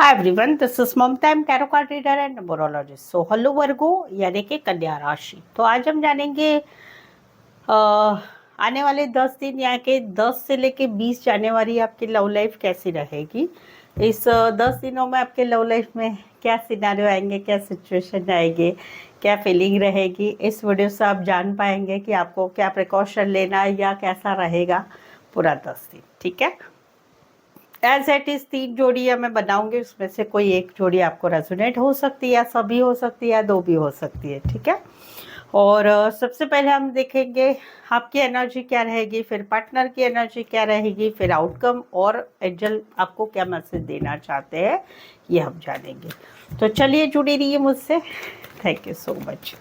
Hi everyone, this is Mamta. I'm tarot card reader and numerologist. So hello वर्गो यानी कि कन्या राशि। तो आज हम जानेंगे आने वाले 10 दिन यानी कि 10 से लेके 20 जनवरी आपकी लव लाइफ कैसी रहेगी। इस 10 दिनों में आपके लव लाइफ में क्या सिनेरियो आएंगे, क्या सिचुएशन आएंगे, क्या फीलिंग रहेगी, इस वीडियो से आप जान पाएंगे कि आपको क्या प्रिकॉशन लेना है या कैसा रहेगा पूरा 10 दिन। ठीक है, एज एट इज 3 जोड़ियाँ मैं बनाऊंगी, उसमें से कोई एक जोड़ी आपको रेजोनेट हो सकती है, या सभी हो सकती है, या 2 भी हो सकती है। ठीक है, और सबसे पहले हम देखेंगे आपकी एनर्जी क्या रहेगी, फिर पार्टनर की एनर्जी क्या रहेगी, फिर आउटकम और एंजल आपको क्या मैसेज देना चाहते हैं ये हम जानेंगे। तो चलिए जुड़ी रहिए मुझसे। Thank you so much.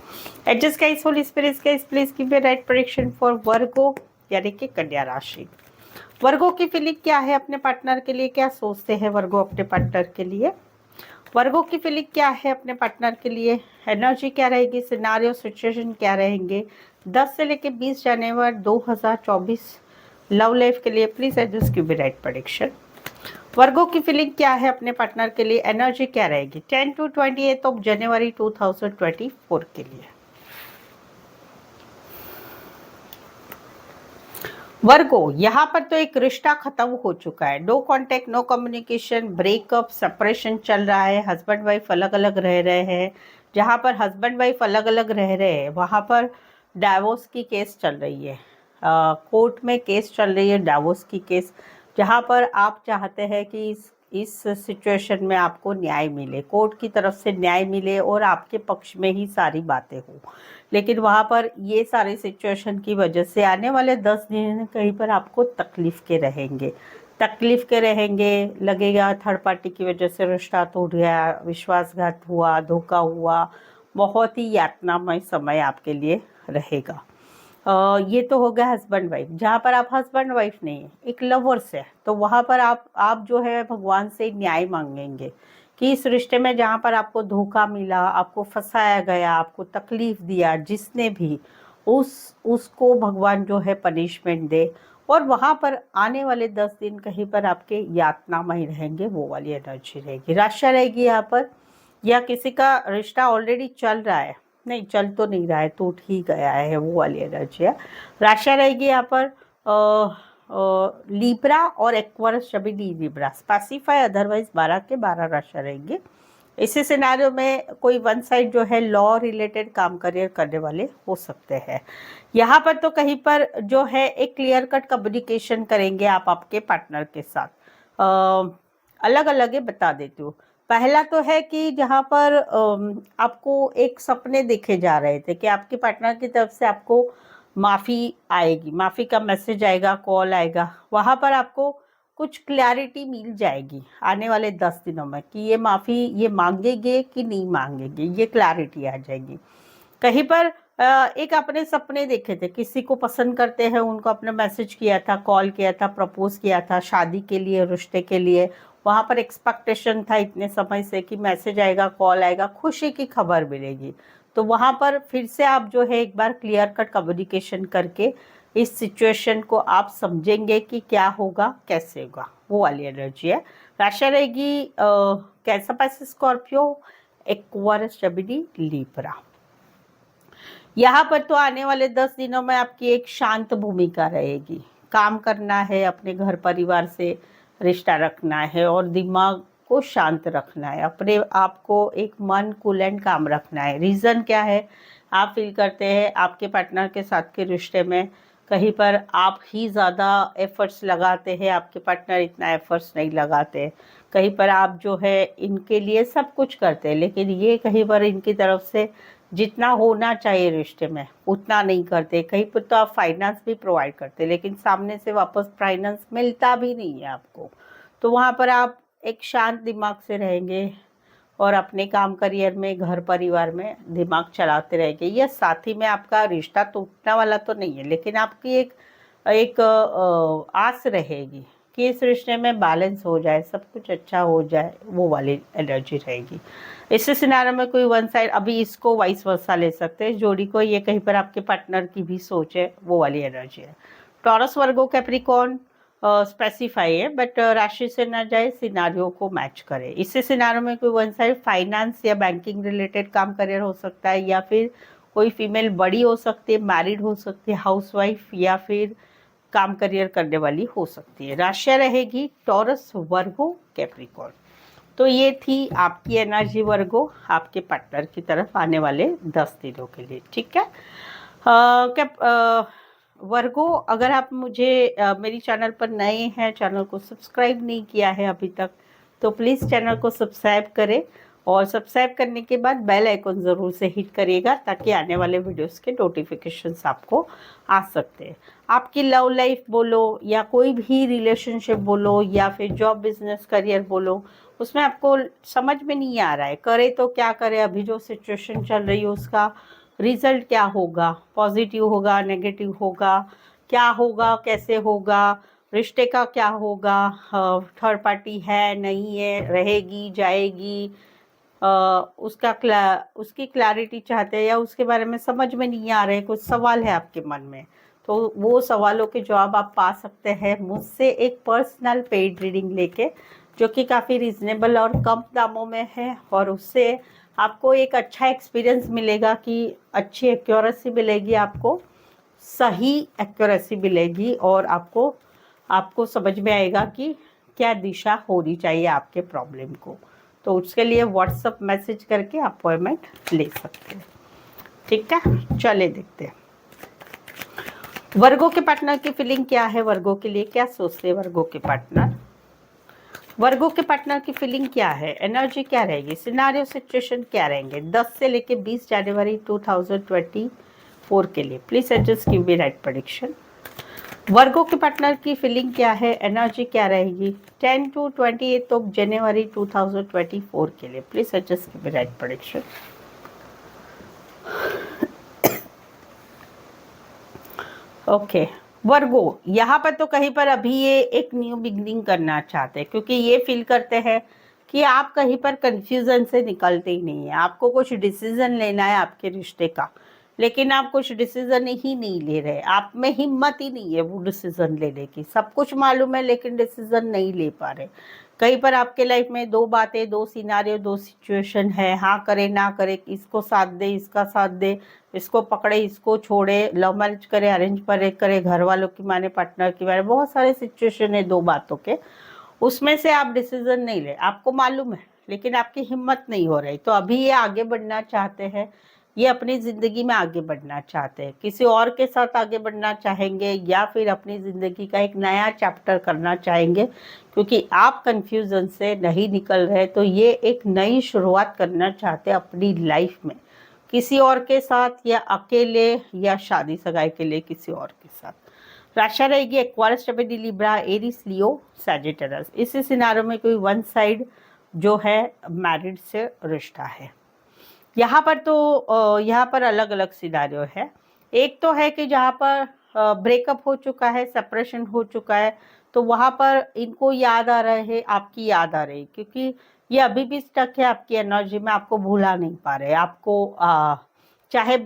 Adjust guys, holy spirits guys, please give me right prediction for Virgo यानी कि कन्या राशि। वर्गो की फीलिंग क्या है अपने पार्टनर के लिए, क्या सोचते हैं वर्गो अपने पार्टनर के लिए। वर्गो की फीलिंग क्या है अपने पार्टनर के लिए, एनर्जी क्या रहेगी, सिनारियो सिचुएशन क्या रहेंगे 10 से लेके 20 जनवरी 2024 लव लाइफ के लिए। Please adjust give me right prediction. Virgo की फीलिंग क्या है अपने पार्टनर के लिए, एनर्जी क्या रहेगी 10 to 28 जनवरी 2024 के लिए। वर्गो, यहाँ पर तो एक रिश्ता खत्म हो चुका है, no contact, no communication, breakup, separation चल रहा है, हस्बैंड वाइफ अलग अलग रह रहे हैं। जहाँ पर हस्बैंड वाइफ अलग अलग रह रहे हैं वहाँ पर डाइवोर्स की केस चल रही है, कोर्ट में केस चल रही है डाइवोर्स की केस, जहाँ पर आप चाहते हैं कि इस सिचुएशन में आपको न्याय मिले, कोर्ट की तरफ से न्याय मिले और आपके पक्ष में ही सारी बातें हो। लेकिन वहाँ पर ये सारे सिचुएशन की वजह से आने वाले 10 दिन कहीं पर आपको तकलीफ़ के रहेंगे, लगेगा थर्ड पार्टी की वजह से रिश्ता टूट गया, विश्वासघात हुआ, धोखा हुआ, बहुत ही यातनामय समय आपके लिए रहेगा। ये तो हो गया हस्बैंड वाइफ। जहाँ पर आप हस्बैंड वाइफ नहीं है, एक लवर्स है, तो वहाँ पर आप जो है भगवान से न्याय मांगेंगे कि इस रिश्ते में जहाँ पर आपको धोखा मिला, आपको फंसाया गया, आपको तकलीफ दिया जिसने भी, उसको भगवान जो है पनिशमेंट दे। और वहाँ पर आने वाले 10 दिन कहीं पर आपके यातनामय रहेंगे, वो वाली एनर्जी रहेगी। राशि रहेगी यहाँ पर, या किसी का रिश्ता ऑलरेडी चल रहा है, नहीं चल तो नहीं रहा है, टूट ही गया है, वो वाली एनर्जी है। राशि रहेगी यहाँ पर लिब्रा और एक्वारियस, सभी लिब्रा स्पेसिफाई, अदरवाइज 12 के 12 राशि रहेंगी। इसी सिनेरियो में कोई वन साइड जो है लॉ रिलेटेड काम करियर करने वाले हो सकते हैं। यहाँ पर तो कहीं पर जो है एक क्लियर कट कम्युनिकेशन करेंगे आप आपके पार्टनर के साथ। अलग अलग है, बता देती हूँ। पहला तो है कि जहाँ पर आपको एक सपने देखे जा रहे थे कि आपके पार्टनर की तरफ से आपको माफ़ी आएगी, माफ़ी का मैसेज आएगा, कॉल आएगा, वहाँ पर आपको कुछ क्लैरिटी मिल जाएगी आने वाले 10 दिनों में कि ये माफ़ी ये मांगेंगे कि नहीं मांगेंगे, ये क्लैरिटी आ जाएगी। कहीं पर एक अपने सपने देखे थे, किसी को पसंद करते हैं, उनको अपने मैसेज किया था, कॉल किया था, प्रपोज किया था शादी के लिए, रिश्ते के लिए, वहाँ पर एक्सपेक्टेशन था इतने समय से कि मैसेज आएगा, कॉल आएगा, खुशी की खबर मिलेगी। तो वहाँ पर फिर से आप जो है एक बार क्लियर कट कम्युनिकेशन करके इस सिचुएशन को आप समझेंगे कि क्या होगा, कैसे होगा, वो वाली एनर्जी है। राशि रहेगी cancer, Pisces, Scorpio, Aquarius, Gemini, Libra. यहाँ पर तो आने वाले 10 दिनों में आपकी एक शांत भूमिका रहेगी, काम करना है, अपने घर परिवार से रिश्ता रखना है और दिमाग को शांत रखना है, अपने आप को एक मन कूल एंड काम रखना है। रीज़न क्या है, आप फील करते हैं आपके पार्टनर के साथ के रिश्ते में कहीं पर आप ही ज़्यादा एफर्ट्स लगाते हैं, आपके पार्टनर इतना एफर्ट्स नहीं लगाते। कहीं पर आप जो है इनके लिए सब कुछ करते हैं, लेकिन ये कहीं पर इनकी तरफ से जितना होना चाहिए रिश्ते में उतना नहीं करते। कहीं पर तो आप फाइनेंस भी प्रोवाइड करते, लेकिन सामने से वापस फाइनेंस मिलता भी नहीं है आपको। तो वहाँ पर आप एक शांत दिमाग से रहेंगे और अपने काम करियर में, घर परिवार में दिमाग चलाते रहेंगे। यह साथी में आपका रिश्ता टूटने वाला तो नहीं है, लेकिन आपकी एक एक आस रहेगी कि इस रिश्ते में बैलेंस हो जाए, सब कुछ अच्छा हो जाए, वो वाली एनर्जी रहेगी। इस सिनारियो में कोई वन साइड, अभी इसको वाइस वर्सा ले सकते हैं जोड़ी को, ये कहीं पर आपके पार्टनर की भी सोच है, वो वाली एनर्जी है। टॉरस, वर्गो, कैप्रिकॉर्न, स्पेसिफाई है, बट राशि से ना जाए, सिनारियो को मैच करे। इससे सिनारियो में कोई वन साइड फाइनेंस या बैंकिंग रिलेटेड काम करियर हो सकता है, या फिर कोई फीमेल बड़ी हो सकती है, मैरिड हो सकती है, हाउसवाइफ, या फिर काम करियर करने वाली हो सकती है। राशि रहेगी टॉरस, वर्गो, कैप्रिकॉर्न। तो ये थी आपकी एनर्जी वर्गो, आपके पार्टनर की तरफ आने वाले 10 दिनों के लिए। ठीक है। वर्गो, अगर आप मुझे मेरी चैनल पर नए हैं, चैनल को सब्सक्राइब नहीं किया है अभी तक, तो प्लीज़ चैनल को सब्सक्राइब करें, और सब्सक्राइब करने के बाद बेल आइकन ज़रूर से हिट करिएगा, ताकि आने वाले वीडियोस के नोटिफिकेशंस आपको आ सकते हैं। आपकी लव लाइफ बोलो, या कोई भी रिलेशनशिप बोलो, या फिर जॉब, बिजनेस, करियर बोलो, उसमें आपको समझ में नहीं आ रहा है करे तो क्या करे, अभी जो सिचुएशन चल रही है उसका रिजल्ट क्या होगा, पॉजिटिव होगा, नेगेटिव होगा, क्या होगा, कैसे होगा, रिश्ते का क्या होगा, थर्ड पार्टी है, नहीं है, रहेगी, जाएगी, उसकी क्लैरिटी चाहते हैं, या उसके बारे में समझ में नहीं आ रहे, कुछ सवाल है आपके मन में, तो वो सवालों के जवाब आप पा सकते हैं मुझसे एक पर्सनल पेड रीडिंग लेके, जो कि काफ़ी रीजनेबल और कम दामों में है, और उससे आपको एक अच्छा एक्सपीरियंस मिलेगा, कि अच्छी एक्यूरेसी मिलेगी, आपको सही एक्यूरेसी मिलेगी, और आपको समझ में आएगा कि क्या दिशा होनी चाहिए आपके प्रॉब्लम को। तो उसके लिए व्हाट्सएप मैसेज करके अपॉइंटमेंट ले सकते हैं। ठीक है, चले देखते हैं वर्गो के पार्टनर की फीलिंग क्या है, वर्गो के लिए क्या सोचते हैं वर्गो के पार्टनर। वर्गो के पार्टनर की फीलिंग क्या है, एनर्जी क्या रहेगी, सिनारियो सिचुएशन क्या रहेंगे 10 से लेके 20 जनवरी 2024 के लिए। Please adjust give me right prediction. Virgo के पार्टनर की फीलिंग क्या है, एनर्जी क्या रहेगी 10 to 28 ऑफ जनवरी 2024 के लिए। Please adjust give me right prediction. Okay Virgo, यहाँ पर तो कहीं पर अभी ये एक न्यू बिगनिंग करना चाहते हैं, क्योंकि ये फील करते हैं कि आप कहीं पर कंफ्यूजन से निकलते ही नहीं है, आपको कुछ डिसीजन लेना है आपके रिश्ते का, लेकिन आप कुछ डिसीजन ही नहीं ले रहे, आप में हिम्मत ही नहीं है वो डिसीजन लेने की। सब कुछ मालूम है लेकिन डिसीजन नहीं ले पा रहे। कहीं पर आपके लाइफ में दो बातें, दो सिनारियो, दो सिचुएशन है, हाँ करे ना करे, इसको साथ दे, इसका साथ दे, इसको पकड़े, इसको छोड़े, लव मैरिज करे, अरेंज मैरिज करे, घर वालों की माने, पार्टनर की माने, बहुत सारे सिचुएशन है दो बातों के, उसमें से आप डिसीजन नहीं ले, आपको मालूम है लेकिन आपकी हिम्मत नहीं हो रही। तो अभी ये आगे बढ़ना चाहते हैं, ये अपनी ज़िंदगी में आगे बढ़ना चाहते हैं, किसी और के साथ आगे बढ़ना चाहेंगे, या फिर अपनी ज़िंदगी का एक नया चैप्टर करना चाहेंगे, क्योंकि आप कंफ्यूजन से नहीं निकल रहे। तो ये एक नई शुरुआत करना चाहते हैं अपनी लाइफ में, किसी और के साथ, या अकेले, या शादी सगाई के लिए किसी और के साथ। राशि रहेगी एक्वारियस, जेमिनी, लिब्रा, एरीज, लियो, सैजिटेरियस। इसी सिनारियो में कोई वन साइड जो है मैरिड से रिश्ता है। यहाँ पर तो यहाँ पर अलग अलग सिनारियो है। एक तो है कि जहाँ पर ब्रेकअप हो चुका है, सेपरेशन हो चुका है, तो वहाँ पर इनको याद आ रहे हैं, आपकी याद आ रही, क्योंकि ये अभी भी स्टक है आपकी एनर्जी में, आपको भुला नहीं पा रहे। आपको चाहे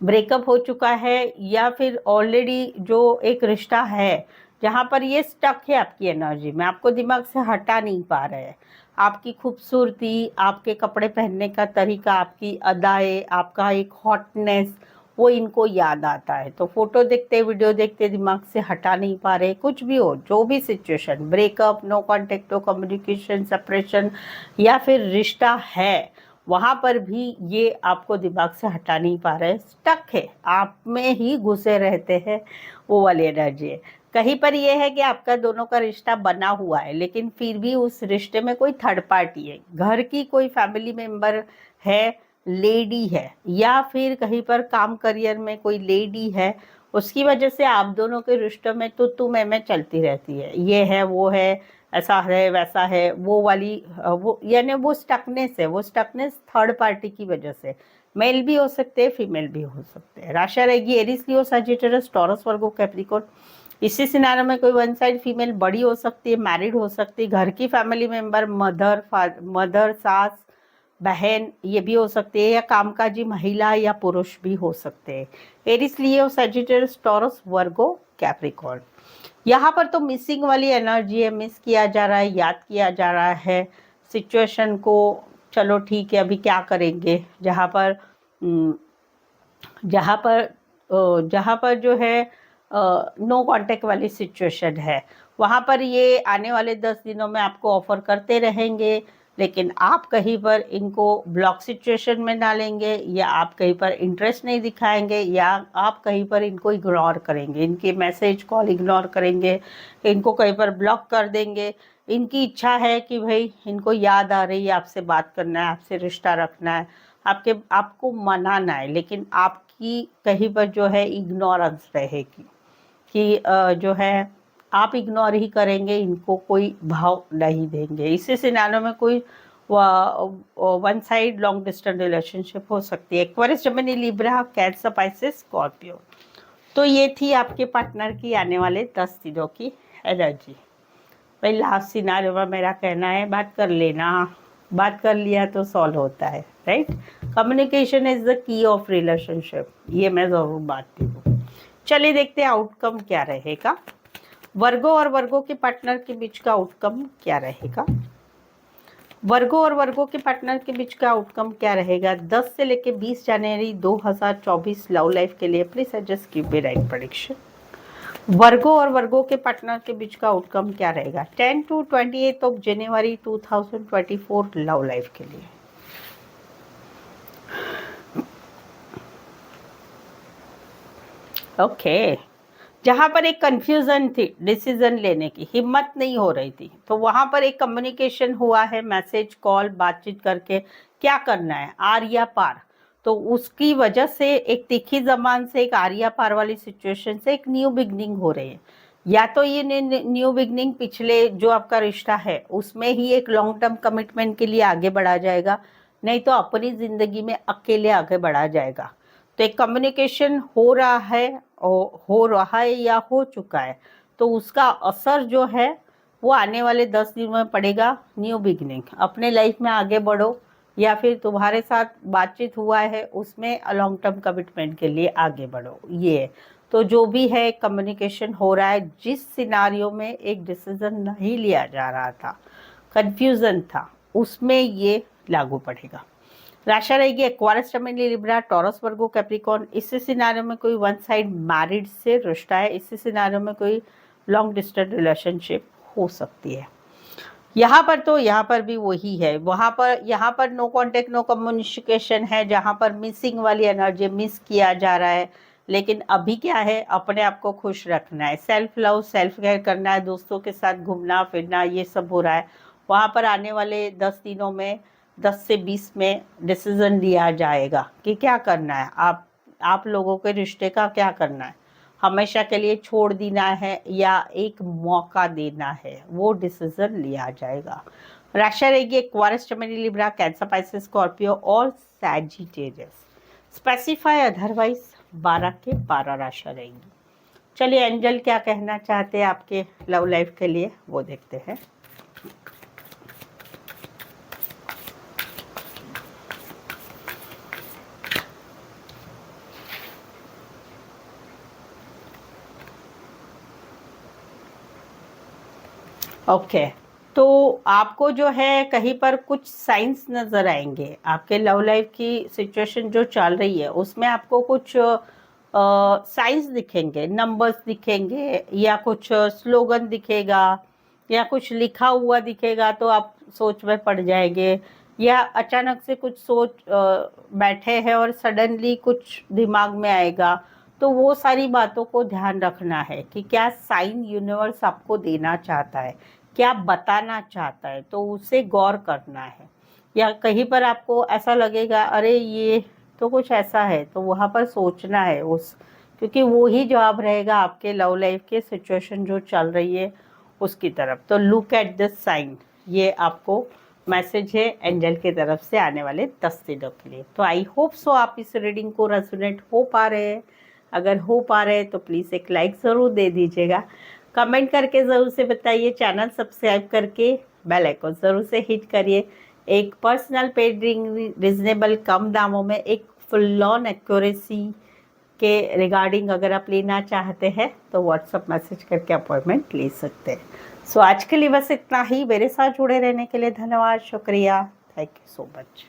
ब्रेकअप हो चुका है, या फिर ऑलरेडी जो एक रिश्ता है जहाँ पर ये स्टक है आपकी एनर्जी में, आपको दिमाग से हटा नहीं पा रहे हैं। आपकी खूबसूरती, आपके कपड़े पहनने का तरीका, आपकी अदाएं, आपका एक हॉटनेस, वो इनको याद आता है। तो फोटो देखते, वीडियो देखते, दिमाग से हटा नहीं पा रहे। कुछ भी हो, जो भी situation, breakup, no contact, no communication, separation, या फिर रिश्ता है, वहाँ पर भी ये आपको दिमाग से हटा नहीं पा रहे, स्टक है, आप में ही घुसे रहते हैं, वो वाली एनर्जी है। कहीं पर ये है कि आपका दोनों का रिश्ता बना हुआ है, लेकिन फिर भी उस रिश्ते में कोई थर्ड पार्टी है, घर की कोई फैमिली मेंबर है, लेडी है, या फिर कहीं पर काम करियर में कोई लेडी है, उसकी वजह से आप दोनों के रिश्ते में तो मैं चलती रहती है, ये है, वो है, ऐसा है, वैसा है, वो वाली वो यानी वो स्टकनेस है, वो स्टकनेस थर्ड पार्टी की वजह से। मेल भी हो सकते हैं, फीमेल भी हो सकते हैं। राशि रहेगी एरीज, लियो, सजिटेरियस, टॉरस, वर्गो, कैप्रिकॉर्न। इसी सिनारियो में कोई वन साइड फीमेल बड़ी हो सकती है, मैरिड हो सकती है, घर की फैमिली मेंबर, मदर, सास, बहन ये भी हो सकती है, या कामकाजी महिला या पुरुष भी हो सकते हैं। एरिस, लियो, सजिटेरियस, टॉरस, वर्गो, कैप्रिकॉर्न। यहाँ पर तो मिसिंग वाली एनर्जी है, मिस किया जा रहा है, याद किया जा रहा है सिचुएशन को। चलो ठीक है, अभी क्या करेंगे, जहाँ पर जहाँ पर जहाँ पर जो है नो कांटेक्ट वाली सिचुएशन है, वहाँ पर ये आने वाले 10 दिनों में आपको ऑफर करते रहेंगे, लेकिन आप कहीं पर इनको ब्लॉक सिचुएशन में डालेंगे, या आप कहीं पर इंटरेस्ट नहीं दिखाएंगे, या आप कहीं पर इनको इग्नोर करेंगे, इनके मैसेज कॉल इग्नोर करेंगे, इनको कहीं पर ब्लॉक कर देंगे। इनकी इच्छा है कि भाई इनको याद आ रही है, आपसे बात करना है, आपसे रिश्ता रखना है, आपको मनाना है, लेकिन आपकी कहीं पर जो है इग्नोरेंस रहेगी कि जो है आप इग्नोर ही करेंगे, इनको कोई भाव नहीं देंगे। इसी सिनारियो में कोई one side long distance relationship हो सकती है। Aquarius, Gemini, Libra, cancer, Pisces, Scorpio. तो ये थी आपके पार्टनर की आने वाले 10 दिनों की एनर्जी। भाई लास्ट सिनारियो में मेरा कहना है बात कर लेना, बात कर लिया तो सॉल्व होता है, right. Communication is the key of relationship, ये मैं ज़रूर मानती हूँ। चलिए देखते हैं आउटकम क्या रहेगा। वर्गो और वर्गो के पार्टनर के बीच का आउटकम क्या रहेगा। वर्गो और वर्गो के पार्टनर के बीच का आउटकम क्या रहेगा 10 से लेके 20 जनवरी 2024 लव लाइफ के लिए। Please adjust give me right prediction. Virgo और वर्गो के पार्टनर के बीच का आउटकम क्या रहेगा 10 to 28 of January 2024 love life के लिए। ओके जहाँ पर एक कंफ्यूजन थी, डिसीजन लेने की हिम्मत नहीं हो रही थी, तो वहाँ पर एक कम्युनिकेशन हुआ है, मैसेज कॉल बातचीत करके क्या करना है, आर या पार। तो उसकी वजह से एक तीखी जबान से एक आर या पार वाली सिचुएशन से एक न्यू बिगनिंग हो रही है। या तो ये न्यू बिगनिंग पिछले जो आपका रिश्ता है उसमें ही एक लॉन्ग टर्म कमिटमेंट के लिए आगे बढ़ा जाएगा, नहीं तो अपनी जिंदगी में अकेले आगे बढ़ा जाएगा। तो एक कम्युनिकेशन हो रहा है या हो चुका है, तो उसका असर जो है वो आने वाले 10 दिन में पड़ेगा। न्यू बिगनिंग, अपने लाइफ में आगे बढ़ो, या फिर तुम्हारे साथ बातचीत हुआ है उसमें लॉन्ग टर्म कमिटमेंट के लिए आगे बढ़ो। ये तो जो भी है कम्युनिकेशन हो रहा है। जिस सिनारियो में एक डिसीजन नहीं लिया जा रहा था, कंफ्यूजन था, उसमें ये लागू पड़ेगा। राशि रहेगी एक्वारियस, जेमिनी, लिब्रा, टॉरस, वर्गो, कैप्रिकॉर्न। इसी सिनारियो में कोई वन साइड मैरिड से रिश्ता है, इसी सिनारियो में कोई लॉन्ग डिस्टेंस रिलेशनशिप हो सकती है। यहाँ पर भी वही है, यहाँ पर नो कांटेक्ट नो कम्युनिकेशन है, जहाँ पर मिसिंग वाली एनर्जी, मिस किया जा रहा है। लेकिन अभी क्या है, अपने आप को खुश रखना है, सेल्फ लव सेल्फ केयर करना है, दोस्तों के साथ घूमना फिरना ये सब हो रहा है। वहाँ पर आने वाले 10 दिनों में 10 से 20 में डिसीजन लिया जाएगा कि क्या करना है, आप लोगों के रिश्ते का क्या करना है, हमेशा के लिए छोड़ देना है या एक मौका देना है, वो डिसीजन लिया जाएगा। राशि रहेगी Aquarius, Gemini, Libra, cancer, Pisces, Scorpio और सैजिटेरियस। स्पेसिफाई अदरवाइज 12 के 12 राशि रहेंगी। चलिए एंजल क्या कहना चाहते हैं आपके लव लाइफ के लिए, वो देखते हैं। ओके तो आपको जो है कहीं पर कुछ साइंस नज़र आएंगे। आपके लव लाइफ की सिचुएशन जो चल रही है उसमें आपको कुछ साइंस दिखेंगे, नंबर्स दिखेंगे, या कुछ स्लोगन दिखेगा, या कुछ लिखा हुआ दिखेगा, तो आप सोच में पड़ जाएंगे। या अचानक से कुछ सोच बैठे हैं और सडनली कुछ दिमाग में आएगा। तो वो सारी बातों को ध्यान रखना है कि क्या साइन यूनिवर्स आपको देना चाहता है, क्या बताना चाहता है, तो उसे गौर करना है। या कहीं पर आपको ऐसा लगेगा अरे ये तो कुछ ऐसा है, तो वहाँ पर सोचना है उस, क्योंकि वो ही जवाब रहेगा आपके लव लाइफ के सिचुएशन जो चल रही है उसकी तरफ। तो लुक एट दिस साइन, ये आपको मैसेज है एंजल की तरफ से आने वाले 10 दिनों के लिए। तो आई होप सो आप इस रीडिंग को रेजोनेट हो पा रहे हैं। अगर हो पा रहे हैं तो प्लीज़ एक लाइक ज़रूर दे दीजिएगा, कमेंट करके ज़रूर से बताइए, चैनल सब्सक्राइब करके बेल आइकन ज़रूर से हिट करिए। एक पर्सनल पेड रिंग रिजनेबल कम दामों में एक फुल ऑन एक्यूरेसी के रिगार्डिंग अगर आप लेना चाहते हैं तो व्हाट्सअप मैसेज करके अपॉइंटमेंट ले सकते हैं। सो आज के लिए बस इतना ही। मेरे साथ जुड़े रहने के लिए धन्यवाद, शुक्रिया, थैंक यू सो मच।